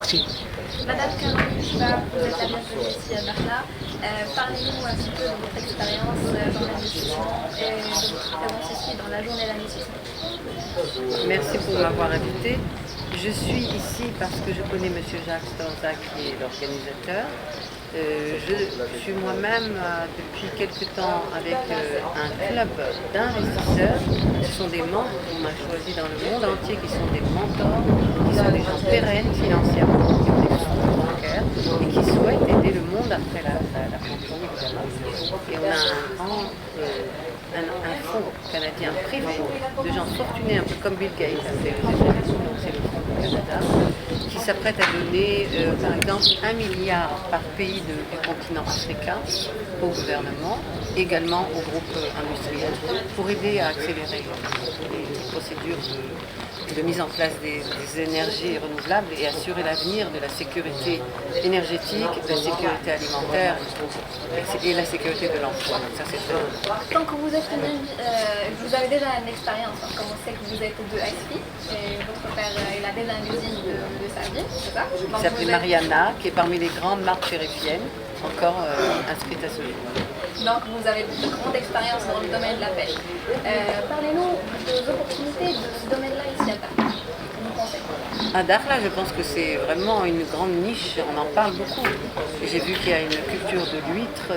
Si. Madame Caroline Schwab, vous êtes la bienvenue ici à Dakhla. Parlez-nous un petit peu de votre expérience dans l'investissement et de votre présence ici dans la journée d'investissement. Merci pour m'avoir invité. Je suis ici parce que je connais M. Jacques Storza qui est l'organisateur. Je suis moi-même depuis quelque temps avec un club d'investisseurs. Ce sont des membres qu'on a choisis dans le monde entier qui sont des mentors, qui sont des gens pérennes financièrement, qui ont des fonds bancaires et qui souhaitent aider le monde après la pension évidemment. Et on a un fonds canadien privé de gens fortunés, un peu comme Bill Gates a fait aux États-Unis, donc c'est le fonds du Canada, qui s'apprête à donner par exemple 1 milliard par pays du continent africain au gouvernement, également aux groupes industriels, pour aider à accélérer les procédures de mise en place des énergies renouvelables et assurer l'avenir de la sécurité énergétique, de la sécurité alimentaire et la sécurité de l'emploi. Donc ça c'est très important. Tant que vous êtes venu, vous avez déjà une expérience, hein, comme on sait que vous êtes de XP et votre père il a déjà une usine de sardines, c'est ça? Qui s'appelle Mariana, qui est parmi les grandes marques chérifiennes, encore inscrites à ce jour. Donc vous avez de grandes expériences dans le domaine de la pêche. Parlez-nous des opportunités de ce domaine-là ici à Dakhla. Vous pensez? À Dakhla, je pense que c'est vraiment une grande niche, on en parle beaucoup. J'ai vu qu'il y a une culture de l'huître,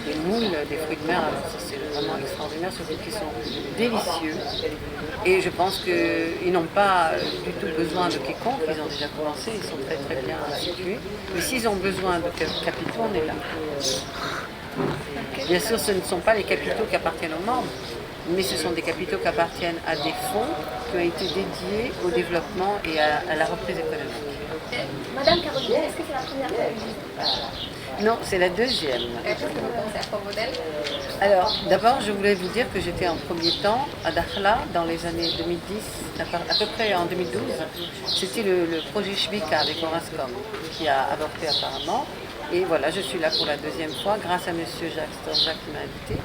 des moules, des fruits de mer, alors ça c'est vraiment extraordinaire, surtout qu'ils sont délicieux. Et je pense qu'ils n'ont pas du tout besoin de quiconque, ils ont déjà commencé, ils sont très très bien situés. Mais s'ils ont besoin de capitaux, on est là. Bien sûr, ce ne sont pas les capitaux qui appartiennent aux membres, mais ce sont des capitaux qui appartiennent à des fonds qui ont été dédiés au développement et à la reprise économique. Madame Caroline, est-ce que c'est la première fois que vous visitez? Non, c'est la deuxième. Qu'est-ce que vous pensez à propos d'elle? Alors, d'abord, je voulais vous dire que j'étais en premier temps à Dakhla dans les années 2010, à peu près en 2012. C'était le projet Shvika avec Orascom qui a avorté apparemment. Et voilà, je suis là pour la deuxième fois grâce à M. Jacques Storza qui m'a invité.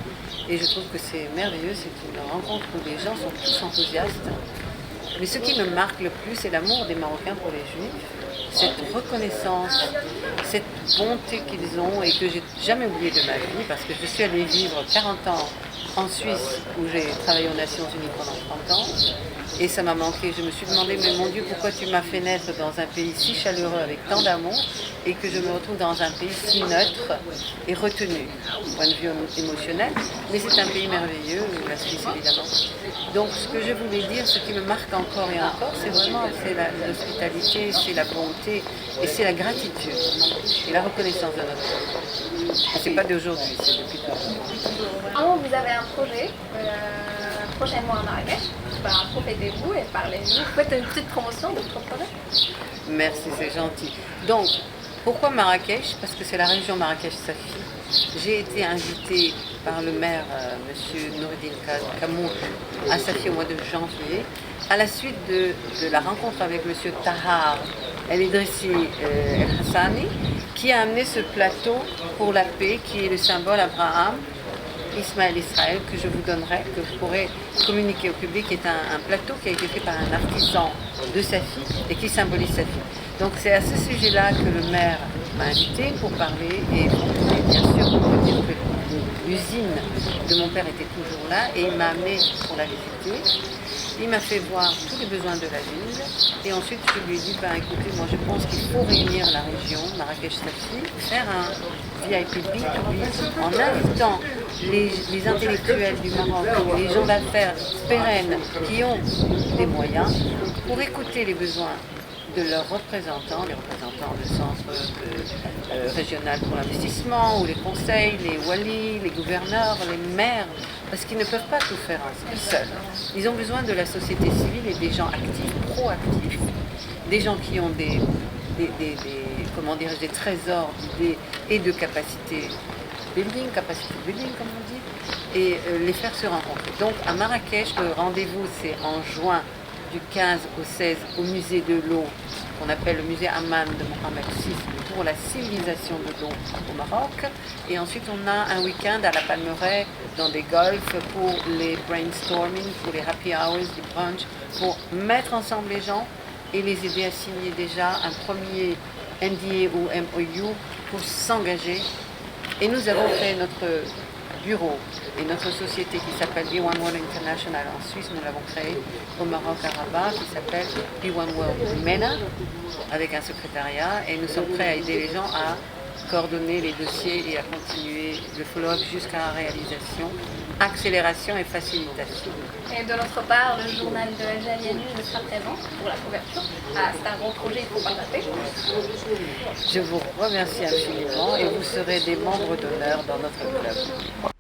Et je trouve que c'est merveilleux, c'est une rencontre où les gens sont tous enthousiastes. Mais ce qui me marque le plus, c'est l'amour des Marocains pour les Juifs, cette reconnaissance, cette bonté qu'ils ont et que j'ai jamais oublié de ma vie parce que je suis allée vivre 40 ans en Suisse où j'ai travaillé aux Nations Unies pendant 30 ans. Et ça m'a manqué. Je me suis demandé, mais mon Dieu, pourquoi tu m'as fait naître dans un pays si chaleureux avec tant d'amour et que je me retrouve dans un pays si neutre et retenu, du point de vue émotionnel. Mais c'est un pays merveilleux, la Suisse évidemment. Donc ce que je voulais dire, ce qui me marque encore et encore, c'est vraiment l'hospitalité, c'est la bonté et c'est la gratitude et la reconnaissance de notre pays. C'est pas d'aujourd'hui, c'est depuis toujours. Alors, vous avez un projet prochainement à Marrakech. Profitez-vous et parlez-nous. Faites une petite promotion de votre projet. Merci, c'est gentil. Donc, pourquoi Marrakech? Parce que c'est la région Marrakech-Safi. J'ai été invitée par le maire, M. Noureddin Kamour, à Safi au mois de janvier, à la suite de la rencontre avec M. Tahar El Idrissi El Hassani, qui a amené ce plateau pour la paix, qui est le symbole Abraham, Ismaël Israël, que je vous donnerai, que vous pourrez communiquer au public, qui est un plateau qui a été fait par un artisan de Safi et qui symbolise Safi. Donc c'est à ce sujet-là que le maire m'a invité pour parler et bien sûr pour dire que l'usine de mon père était toujours là et il m'a amené pour la visiter. Il m'a fait voir tous les besoins de la ville et ensuite je lui ai dit, écoutez, moi je pense qu'il faut réunir la région, Marrakech-Safi, faire un VIP B2B en invitant les intellectuels du Maroc, les gens d'affaires pérennes qui ont des moyens pour écouter les besoins de leurs représentants, les représentants du centre régional pour l'investissement, ou les conseils, les walis, les gouverneurs, les maires, parce qu'ils ne peuvent pas tout faire seuls. Ils ont besoin de la société civile et des gens actifs, proactifs, des gens qui ont des trésors d'idées et de capacités building, capacity building comme on dit, et les faire se rencontrer. Donc à Marrakech, le rendez-vous c'est en juin du 15 au 16 au musée de l'eau, qu'on appelle le musée Amman de Mohamed VI, pour la civilisation de l'eau au Maroc. Et ensuite on a un week-end à la Palmeraie dans des golfs pour les brainstorming, pour les happy hours, du brunch, pour mettre ensemble les gens, et les aider à signer déjà un premier NDA ou MOU pour s'engager. Et nous avons fait notre bureau et notre société qui s'appelle B1 World International en Suisse. Nous l'avons créée au Maroc à Rabat, qui s'appelle B1 World MENA, avec un secrétariat. Et nous sommes prêts à aider les gens à coordonner les dossiers et à continuer le follow-up jusqu'à la réalisation, accélération et facilitation. Et de notre part, le journal de Algérienne sera présent pour la couverture. Ah, c'est un gros projet, il ne faut pas taper. Je vous remercie infiniment et vous serez des membres d'honneur dans notre club.